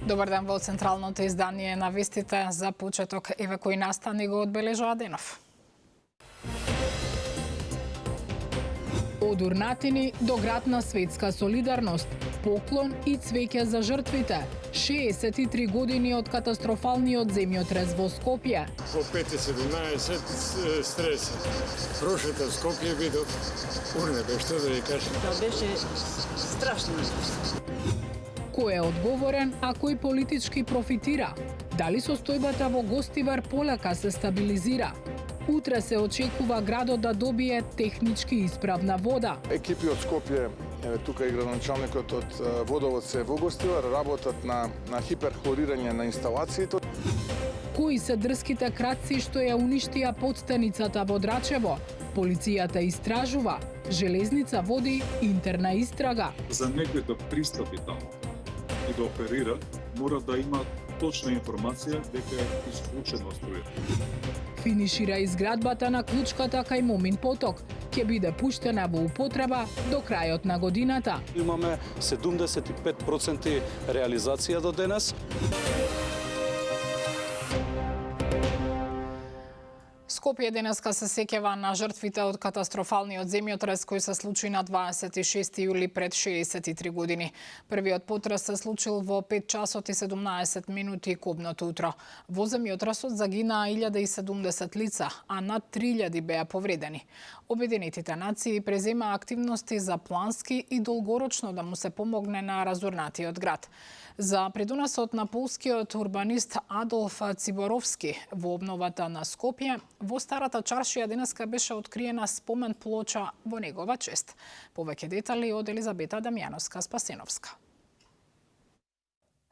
Добар ден, во централното издание на вестите за почеток еве кои настани го одбележува денов. Од урнатини до град на светска солидарност, поклон и цвеќе за жртвите. 63 години од катастрофалниот земјотрес во Скопје. Во 5:17 стрес. Прошата Скопје видов урнебе, што да ви кажам. Тоа беше страшно. Кој е одговорен, а кој политички профитира? Дали состојбата во Гостивар полека се стабилизира? Утре се очекува градот да добие технички исправна вода. Екипи од Скопје, тука и градоначалникот од Водовод се во Гостивар, работат на хиперхлорирање на инсталациите. Кои се дрските крадци што ја уништија подстеницата во Драчево? Полицијата истражува, Железница води интерна истрага. За некој да пристапи таму и да оперира, мора да има точна информација дека е исклучено струја. Финишира изградбата на клучката кај Момин поток. Ќе биде пуштена во употреба до крајот на годината. Имаме 75% реализација до денес. Скопје денеска се сеќава на жртвите од катастрофалниот земјотрес кој се случи на 26 јули пред 63 години. Првиот потрес се случил во 5 часот и 17 минути кобното утро. Во земјотресот загинаа 1070 лица, а над 3000 беа повредени. Обединетите нации презема активности за плански и долгорочно да му се помогне на разурнатиот град. За придонесот на полскиот урбанист Адолф Циборовски во обновата на Скопје, во старата чаршија денеска беше откриена спомен плоча во негова чест. Повеќе детали од Елизабета Дамјановска-Спасеновска.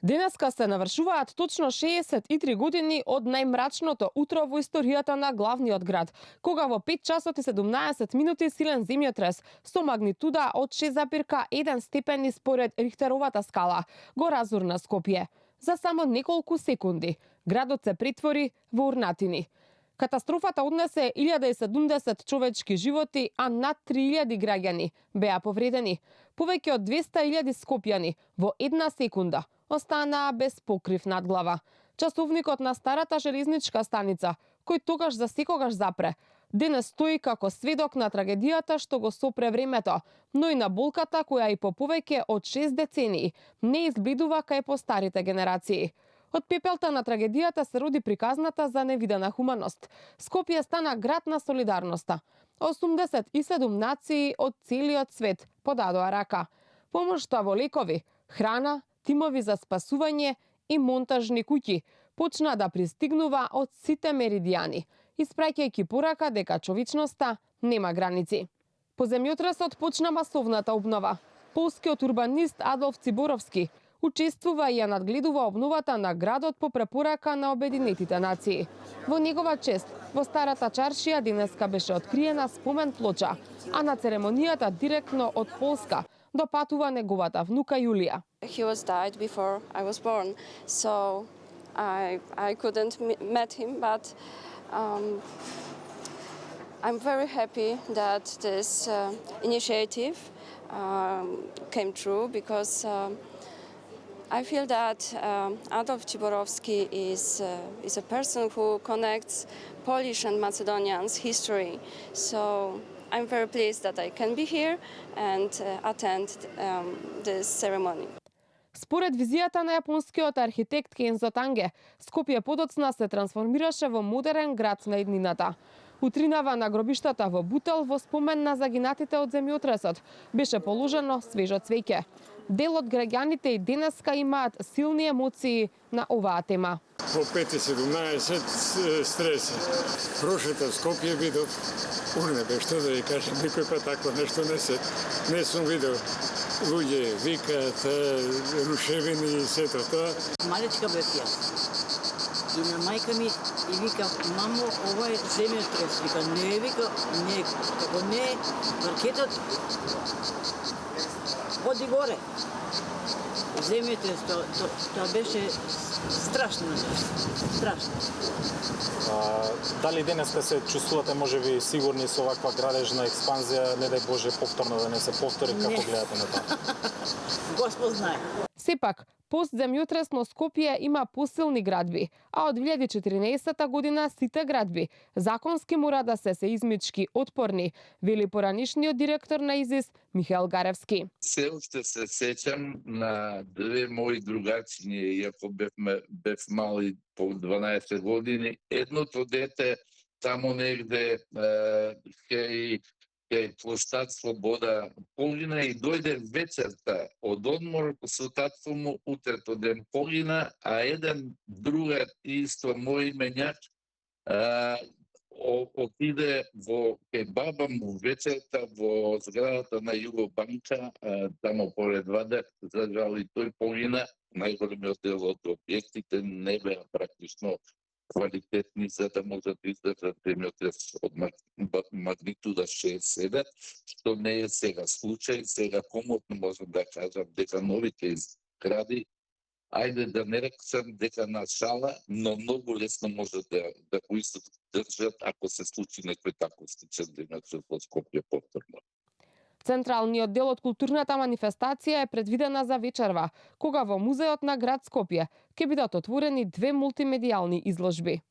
Денеска се навршуваат точно 63 години од најмрачното утро во историјата на главниот град, кога во 5 часот и 17 минути силен земјотрес со магнитуда од 6,1 степени според Рихтеровата скала го разурна Скопје. За само неколку секунди градот се претвори во урнатини. Катастрофата однесе 1070 човечки животи, а над 3000 граѓани беа повредени. Повеќе од 200.000 скопјани во една секунда останаа без покрив над глава. Часовникот на старата железничка станица, кој тогаш за секогаш запре, денес стои како сведок на трагедијата што го сопре времето, но и на болката која и по повеќе од 6 децении не изблидува кај постарите генерации. Од пепелта на трагедијата се роди приказната за невидена хуманост. Скопје стана град на солидарноста. 87 нации од целиот свет подадоа рака. Помошта во лекови, храна, тимови за спасување и монтажни куќи почна да пристигнува од сите меридијани, испраќајќи порака дека човечноста нема граници. По земјотресот почна масовната обнова. Полскиот урбанист Адолф Циборовски учествува и ја надгледува обновата на градот по препорака на Обединетите нации. Во негова чест, во старата чаршија денеска беше откриена спомен плоча, а на церемонијата директно од Полска допатува неговата внука Јулија. He was died before I was born, so I couldn't meet him, but I'm very happy that this initiative came true because I feel that Adolf Ciborowski is a person who connects Polish and Macedonian's history. So I'm very pleased that I can be here and attend this ceremony. Според визијата на јапонскиот архитект Кензо Танге, Скопје подоцна се трансформираше во модерен град на иднината. Утринава на гробиштата во Бутел во спомен на загинатите од земјотресот беше положено свежо цвеќе. Дел од граѓаните и денеска имаат силни емоции на оваа тема. Во 5:17 стрес. Прошата Скопје видов урнебе, што да ви кажам, никој па такво нешто не сум видел. Луѓе викаат, рушевини и сето тоа. Малечка бев јас. И на мајка ми и вика, мамо, ова е земјотрес. Вика, не, како не, ракетот оди горе. Земјотрес, тоа беше страшно. Дали денеска се чувствувате можеби сигурни со оваква градежна експанзија, не дај Боже повторно да не се повтори, како гледате на тоа? Господ знае. Сепак, Постземјотресно Скопје има посилни градби, а од 2014 година сите градби законски мора да се сеизмички отпорни, вели поранишниот директор на ИЗИС Михаил Гаревски. Се уште се сеќам на две мои другарчиња, иако бев мали по 12 години. Едното дете таму негде кај площад Слобода погина и дојде вечерта од одмор со татко му утрето ден погина, а еден другар исто мој именјак отиде кај баба му вечерта во зградата на Југобанка, таму поред Вадар, за жал и тој погина. Најголемиот дел од објектите не беа практично квалитетни за да можат да издржат земјотрес од магнитуда 6,7, што не е сега случај. Сега комотно можам да кажам дека новите згради, ајде да не рекам дека на шала, но многу лесно може да го издржат ако се случи некој таков случај земјотрес во Скопје повторно. Централниот дел од културната манифестација е предвидена за вечерва, кога во музеот на град Скопје ќе бидат отворени две мултимедијални изложби.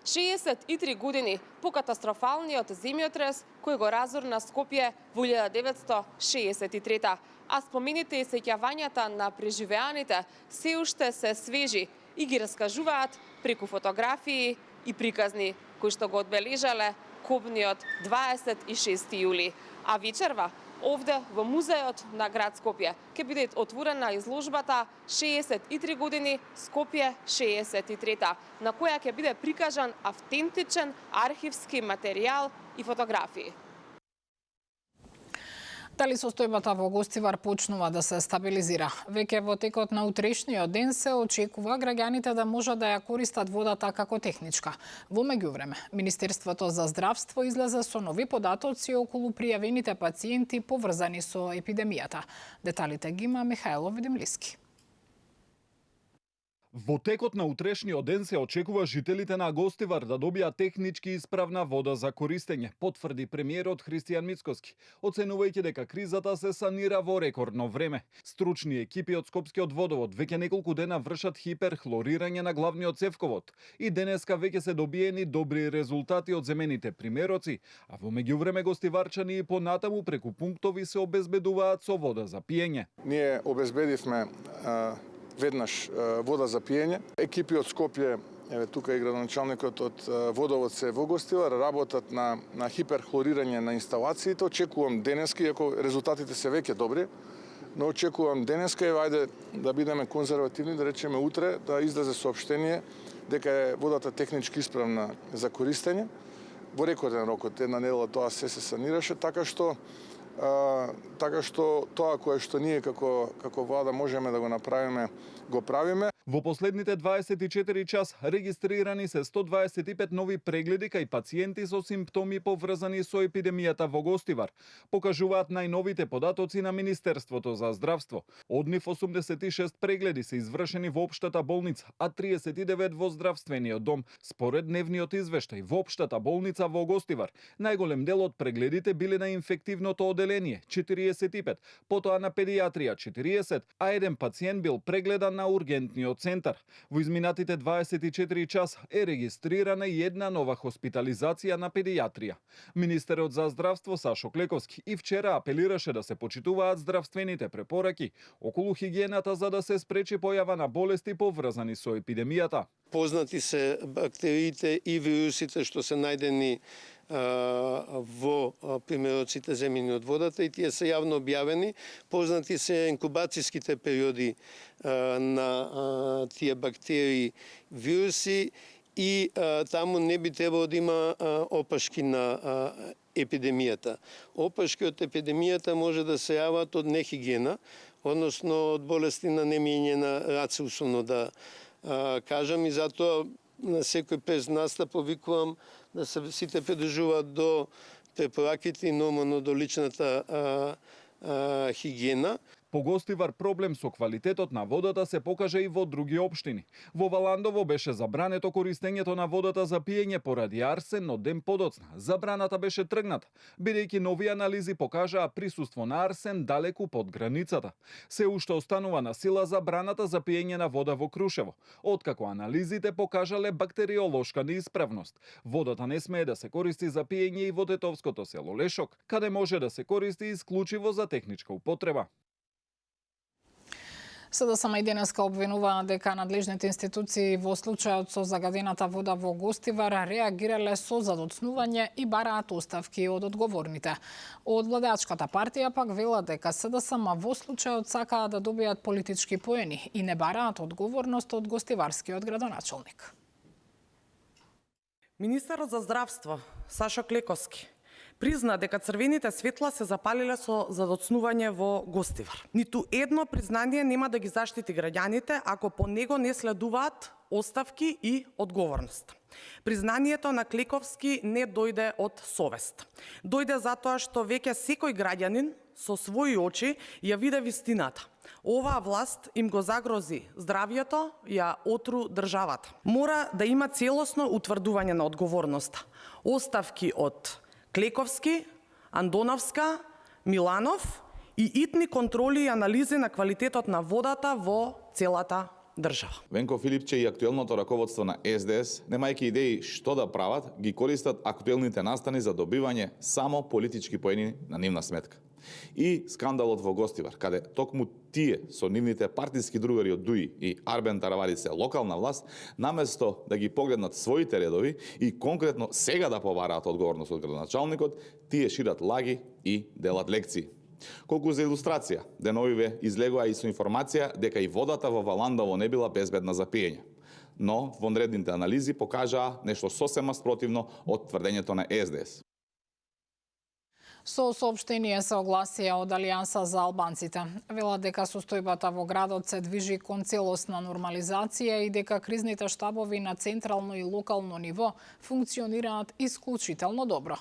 63 години по катастрофалниот земјотрес кој го разорна Скопје во 1963, а спомените и сеќавањата на преживеаните се уште се свежи и ги раскажуваат преку фотографии и приказни кои што го одбележале кобниот 26 јули. А вечерва, овде во музеот на град Скопје, ќе биде отворена изложбата 63 години Скопје 63, на која ќе биде прикажан автентичен архивски материјал и фотографии. Дали состојбата во Гостивар почнува да се стабилизира? Веќе во текот на утрешниот ден се очекува граѓаните да можат да ја користат водата како техничка. Во меѓувреме, Министерството за здравство излезе со нови податоци околу пријавените пациенти поврзани со епидемијата. Деталите ги има Михајло Видимлиски. Во текот на утрешниот ден се очекува жителите на Гостивар да добијат технички исправна вода за користење, потврди премиерот Христијан Мицкоски, оценувајќи дека кризата се санира во рекордно време. Стручни екипи од Скопскиот водовод веќе неколку дена вршат хиперхлорирање на главниот цевковод и денеска веќе се добиени добри резултати од земените примероци, а во меѓувреме гостиварчани и понатаму преку пунктови се обезбедуваат со вода за пиење. Ние обезбедивме веднаш вода за пиење. Екипи од Скопје, тука и градоначалникот од водовод се во Гостивар, работат на хиперхлорирање на инсталациите. Очекувам денеска, иако резултатите се веќе добри, но очекувам денеска, ајде да бидеме конзервативни, да речеме утре, да излезе соопштение дека е водата технички исправна за користење. Во рекорден рок од една недела тоа се санираше, така што тоа кое што ние како влада можеме да го направиме, го правиме. Во последните 24 час регистрирани се 125 нови прегледи кај пациенти со симптоми поврзани со епидемијата во Гостивар, покажуваат најновите податоци на Министерството за здравство. Од нив 86 прегледи се извршени во општата болница, а 39 во здравствениот дом. Според дневниот извештај во општата болница во Гостивар, најголем дел од прегледите биле на инфективното оделение 45, потоа на педијатрија 40, а еден пациент бил прегледан на ургентниот центар. Во изминатите 24 час е регистрирана и една нова хоспитализација на педијатрија. Министерот за здравство Сашо Клековски и вчера апелираше да се почитуваат здравствените препораки околу хигиената за да се спречи појава на болести поврзани со епидемијата. Познати се бактериите и вирусите што се најдени во примероците земени од водата и тие се јавно објавени. Познати се инкубацијските периоди на тие бактерии, вируси и таму не би требало да има опашки на епидемијата. Опашки од епидемијата може да се јават од нехигиена, односно од болести на немиење на раце, условно да кажам, и затоа на секој през наста повикувам да се сите придржуваат до препораките и нормално до личната хигиена. По Гостивар проблем со квалитетот на водата се покажа и во други општини. Во Валандово беше забрането користењето на водата за пиење поради арсен, но ден подоцна забраната беше тргната, бидејќи нови анализи покажаа присуство на арсен далеку под границата. Се уште останува на сила забраната за пиење на вода во Крушево, откако анализите покажале бактериолошка неисправност. Водата не смее да се користи за пиење и во Тетовското село Лешок, каде може да се користи исклучиво за техничка употреба. СДСМ и денеска обвинуваа дека надлежните институции во случајот со загадената вода во Гостивар реагирале со задоцнување и бараат оставки од одговорните. Од владеачката партија пак велат дека СДСМ во случајот сакаат да добијат политички поени и не бараат одговорност од гостиварскиот градоначалник. Министерот за здравство Сашо Клековски призна дека црвените светла се запалиле со задоцнување во Гостивар. Ниту едно признание нема да ги заштити граѓаните ако по него не следуваат оставки и одговорност. Признанието на Клековски не дојде од совест. Дојде затоа што веќе секој граѓанин со своји очи ја виде вистината. Оваа власт им го загрози здравјето, ја отру државата. Мора да има целосно утврдување на одговорноста. Оставки од Клековски, Андоновска, Миланов и итни контроли и анализи на квалитетот на водата во целата држава. Венко Филипче и актуелното раководство на СДС, немајќи идеи што да прават, ги користат актуелните настани за добивање само политички поени на нивна сметка. И скандалот во Гостивар, каде токму тие со нивните партиски другари од ДУИ и Арбен Тараварице локална власт, наместо да ги погледнат своите редови и конкретно сега да побараат одговорност од градоначалникот, тие шират лаги и делат лекции. Колку за илустрација, деновиве излегоа и со информација дека и водата во Валандово не била безбедна за пиење. Но вонредните анализи покажаа нешто сосема спротивно од тврдењето на СДС. Со соопштение се огласија од Алијанса за албанците. Велат дека состојбата во градот се движи кон целосна нормализација и дека кризните штабови на централно и локално ниво функционираат исклучително добро.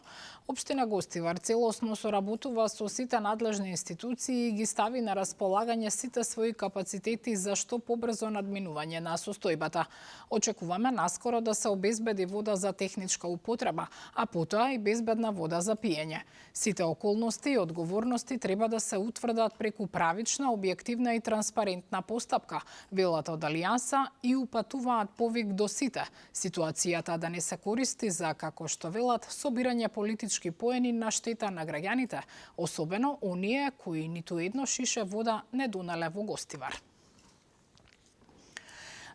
Општина Гостивар целосно соработува со сите надлежни институции и ги стави на располагање сите своји капацитети за што побрзо надминување на состојбата. Очекуваме наскоро да се обезбеди вода за техничка употреба, а потоа и безбедна вода за пиење. Сите околности и одговорности треба да се утврдат преку правична, објективна и транспарентна постапка, велат од Алијанса и упатуваат повик до сите. Ситуацијата да не се користи за, како што велат, собирање политички поени на штета на граѓаните, особено оние кои ниту едно шише вода не донале во Гостивар.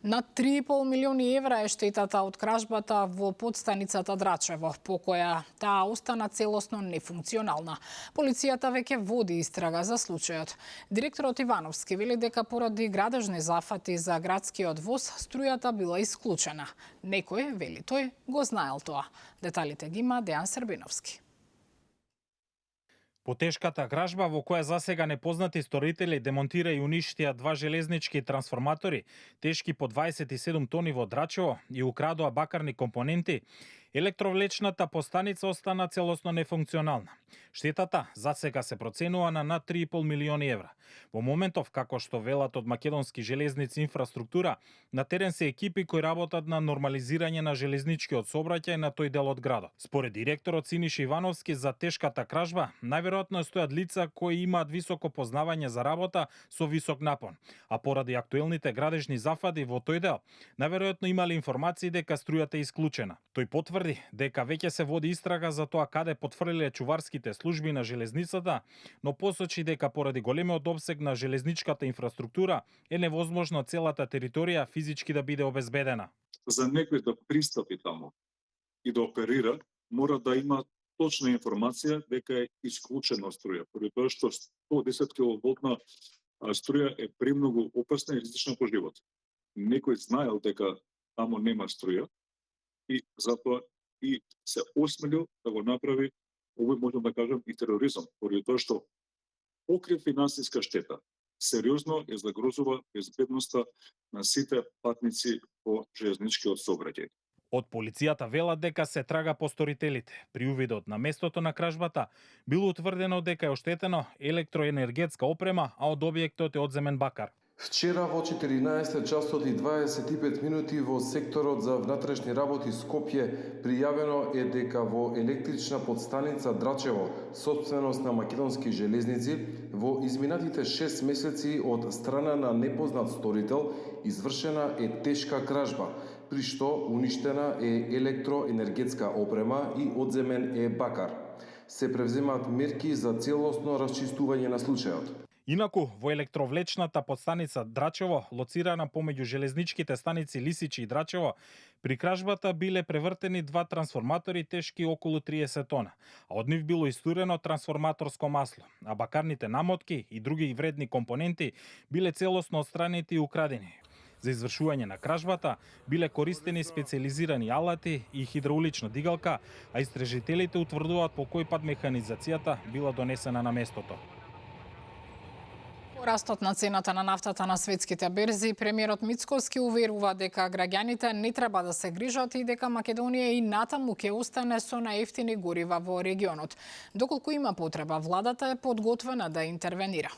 Над 3,5 милиони евра е штетата од кражбата во подстаницата Драчево, по која таа остана целосно нефункционална. Полицијата веќе води истрага за случајот. Директорот Ивановски вели дека поради градежни зафати за градскиот воз, струјата била исклучена. Некој, вели тој, го знаел тоа. Деталите ги има Дејан Сербиновски. По тешката кражба во која засега непознати сторители демонтира и уништија два железнички трансформатори, тешки по 27 тони во Драчево и украдоа бакарни компоненти, електровлечната постаница остана целосно нефункционална. Штетата засега се проценува на над 3,5 милиони евра. Во моментов, како што велат од Македонски железници инфраструктура, на терен се екипи кои работат на нормализирање на железничкиот сообраќај на тој дел од градот. Според директорот Синиша Ивановски, за тешката кражба најверојатно стојат лица кои имаат високо познавање за работа со висок напон, а поради актуелните градежни зафади во тој дел, најверојатно имале информации дека струјата е исклучена. Тој потврди дека веќе се води истрага за тоа каде потфрлиле чуварските служби на железницата, но посочи дека поради големиот обсег на железничката инфраструктура е невозможно целата територија физички да биде обезбедена. За некој да пристапи таму и да оперира, мора да има точна информација дека е исклучена струја, поради тоа што 110 киловолтна струја е премногу опасна и ризична по живот. Некој знаел дека таму нема струја и затоа и се осмелил да го направи, овој можам да кажам, и тероризам, поради тоа што покрив финансиска штета сериозно ја загрозува безбедноста на сите патници по железничкиот сообраќај. Од полицијата велат дека се трага по сторителите. При увидот на местото на кражбата било утврдено дека е оштетено електроенергетска опрема, а од објектот е одземен бакар. Вчера во 14 часот и 25 минути во секторот за внатрешни работи Скопје пријавено е дека во електрична подстаница Драчево, собственост на Македонски железници, во изминатите 6 месеци од страна на непознат сторител извршена е тешка кражба, при што уништена е електроенергетска опрема и одземен е бакар. Се превземаат мерки за целосно расчистување на случајот. Инаку, во електровлечната подстаница Драчево, лоцирана помеѓу железничките станици Лисичи и Драчево, при кражбата биле превртени 2 трансформатори тешки околу 30 тона, а од нив било истурено трансформаторско масло, а бакарните намотки и други вредни компоненти биле целосно отстранети и украдени. За извршување на кражбата биле користени специализирани алати и хидраулична дигалка, а истражителите утврдуваат по кој пат механизацијата била донесена на местото. Растот на цената на нафтата на светските берзи, премиерот Мицкоски уверува дека граѓаните не треба да се грижат и дека Македонија и натаму ќе остане со наевтини горива во регионот. Доколку има потреба, владата е подготвена да интервенира.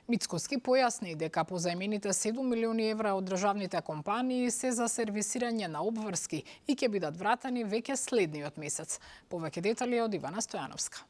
Мицкоски појасни дека позајмените 7 милиони евра од државните компании се за сервисирање на обврски и ќе бидат вратени веќе следниот месец. Повеќе детали од Ивана Стојановска.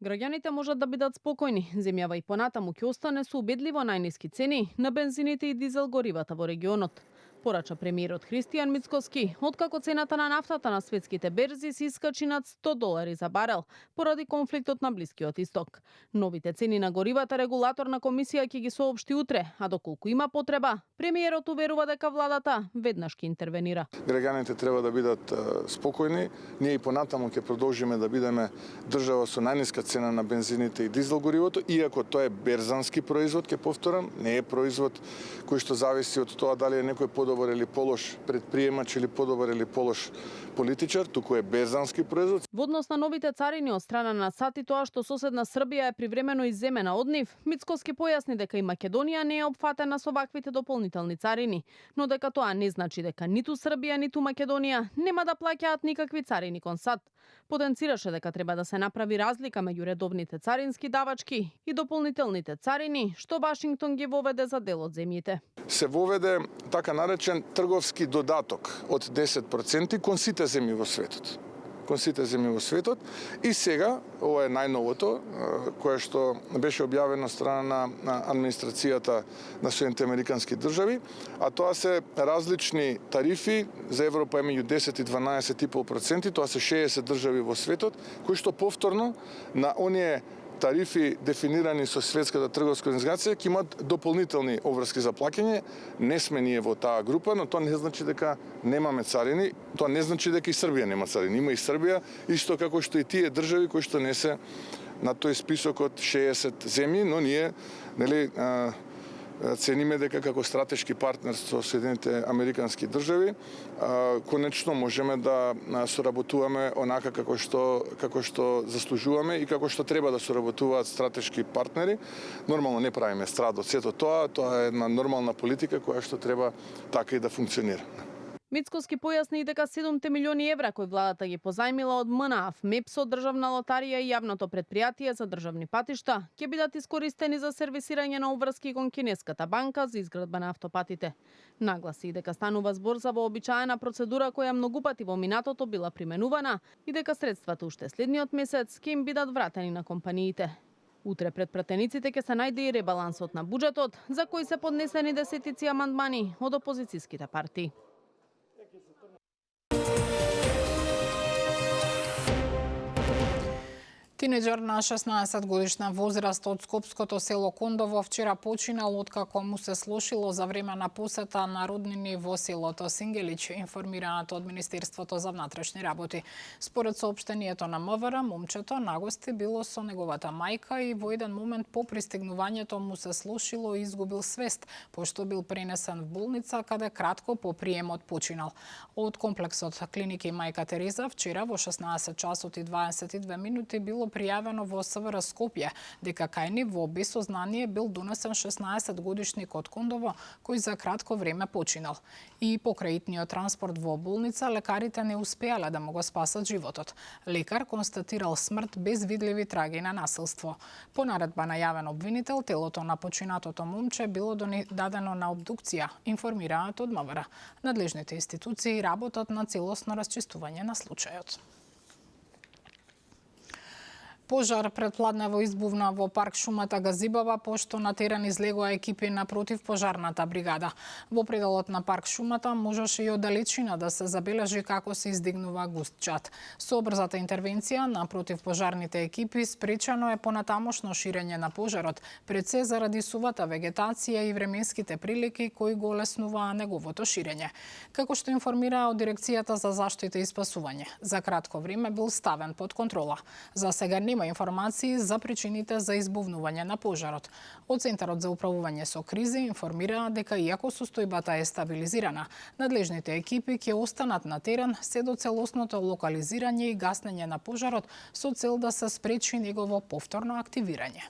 Граѓаните можат да бидат спокојни. Земјава и понатаму ќе остане со убедливо најниски цени на бензините и дизел горивата во регионот. Порача премиерот Христијан Мицкоски, откако цената на нафтата на светските берзи се искачи над $100 за барел поради конфликтот на Блискиот Исток. Новите цени на горивата регулаторна комисија ќе ги соопшти утре, а доколку има потреба, премиерот уверува дека владата веднаш ќе интервенира. Граѓаните треба да бидат спокојни. Ние и понатаму ќе продолжиме да бидеме држава со најниска цена на бензините и дизел горивото, иако тоа е берзански производ, ќе повторам, не е производ кој што зависи од тоа дали е некој подобар или полош предприемач или подобар или полош политичар, туку е берзански производ. Во однос на новите царини од страна на САД и тоа што соседна Србија е привремено изземена од нив, Мицкоски појасни дека и Македонија не е опфатена со ваквите дополнителни царини, но дека тоа не значи дека ниту Србија ниту Македонија нема да плаќаат никакви царини кон САД. Потенцираше дека треба да се направи разлика меѓу редовните царински давачки и дополнителните царини што Вашингтон ги воведе за дел од земјите. Се воведе така наречен трговски додаток од 10% кон сите земји во светот. Кон сите земји во светот. И сега, ова е најновото, кое што беше објавено страна на администрацијата на Соединетите Американски држави, а тоа се различни тарифи за Европа е меѓу 10 и 12,5%, тоа се 60 држави во светот, кои што повторно на оние тарифи дефинирани со Светската трговска организација ќе имат дополнителни обврски за плаќање. Не сме ние во таа група, но тоа не значи дека немаме царини, тоа не значи дека и Србија нема царини. Има и Србија, исто како што и тие држави кои што не се на тој список од 60 земји, но ние цениме дека како стратешки партнер со Соединетите Американски држави конечно можеме да соработуваме онака како што заслужуваме и како што треба да соработуваат стратешки партнери. Нормално не правиме страд од сето тоа е една нормална политика која што треба така и да функционира. Мицкоски појасни и дека 7 милиони евра кои владата ги позајмила од МНАФ, МЕПСО, Државна лотарија и јавното предпријатие за државни патишта ќе бидат искористени за сервисирање на обврски кон кинеската банка за изградба на автопатите. Нагласи дека станува збор за вообичаена процедура која многу пати во минатото била применувана и дека средствата уште следниот месец ќе им бидат вратени на компаниите. Утре пред пратениците ќе се најде и ребалансот на буџетот, за кој се поднесени десетици амандмани од опозицијските партии. Тинеџер на 16 годишна возраст од скопското село Кондово вчера починал откако му се слошило за време на посета на роднини во селото Сингелич, информираното од Министерството за внатрешни работи. Според соопштението на МВР, момчето нагости било со неговата мајка и во еден момент по пристигнувањето му се слошило и изгубил свест, пошто бил пренесен в болница каде кратко по приемот починал. Од комплексот клиники Мајка Тереза вчера во 16 часот и 22 минути било пријавено во СВР Скопје дека кај нив во безсознание бил донесен 16-годишник од Кондово кој за кратко време починал. И покрај итниот транспорт во болница лекарите не успеале да му го спасат животот. Лекар констатирал смрт без видливи траги на насилство. По наредба најавен обвинител, телото на починатото момче било дадено на обдукција, информираат од МВР. Надлежните институции работат на целосно расчистување на случајот. Пожар предпладнево избувна во парк шумата Газибава, пошто на терен излегоа екипи на противпожарната бригада. Во пределот на парк шумата можеше и од далечина да се забележи како се издигнува густ чад. Со брзата интервенција на противпожарните екипи спречено е понатамошно ширење на пожарот, пред се заради сувата вегетација и временските прилики кои го олеснуваа неговото ширење. Како што информираа од Дирекцијата за заштита и спасување, за кратко време бил ставен под контрола. За сега нема информации за причините за избувнување на пожарот. Од Центарот за управување со кризи информираа дека иако состојбата е стабилизирана, надлежните екипи ќе останат на терен се до целосното локализирање и гаснење на пожарот со цел да се спречи негово повторно активирање.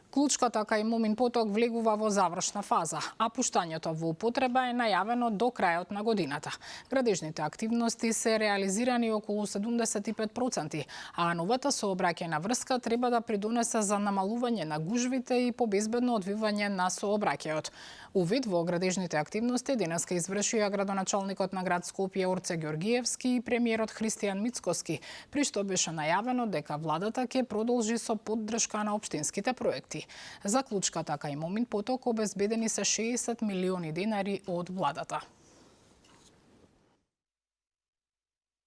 Клучката кај Момин поток влегува во завршна фаза, а пуштањето во употреба е најавено до крајот на годината. Градежните активности се реализирани околу 75%, а новата сообраќајна врска треба да придонесе за намалување на гужвите и побезбедно одвивање на сообраќајот. Увид во градежните активности денеска извршија градоначалникот на град Скопје Орце Ѓоргиевски и премиерот Христијан Мицкоски, при што беше најавено дека владата ќе продолжи со поддршка на општинските проекти. За клучката кај Момин поток обезбедени се 60 милиони денари од владата.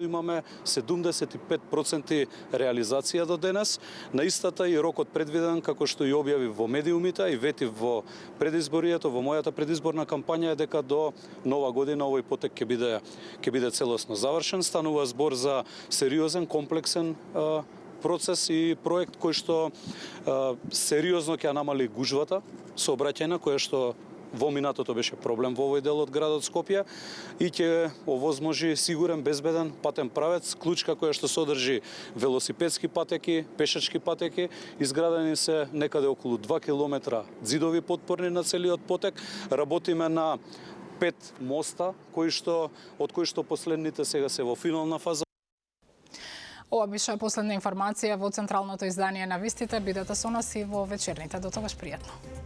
Имаме 75% реализација до денес. На истата и рокот предвиден, како што и објави во медиумите и вети во предизборието, во мојата предизборна кампања е дека до нова година овој потек ќе биде целосно завршен. Станува збор за сериозен, комплексен процес и проект кој што сериозно ќе намали гужвата сообраќајна која што во минатото беше проблем во овој дел од градот Скопје и ќе овозможи сигурен, безбеден патен правец, клучка која што содржи велосипедски патеки, пешачки патеки, изградени се некаде околу 2 километра ѕидови потпорни на целиот потек. Работиме на 5 моста од кои што последните сега се во финална фаза. Ова беше последна информација во централното издание на вестите. Бидете со нас и во вечерните. До тогаш пријатно.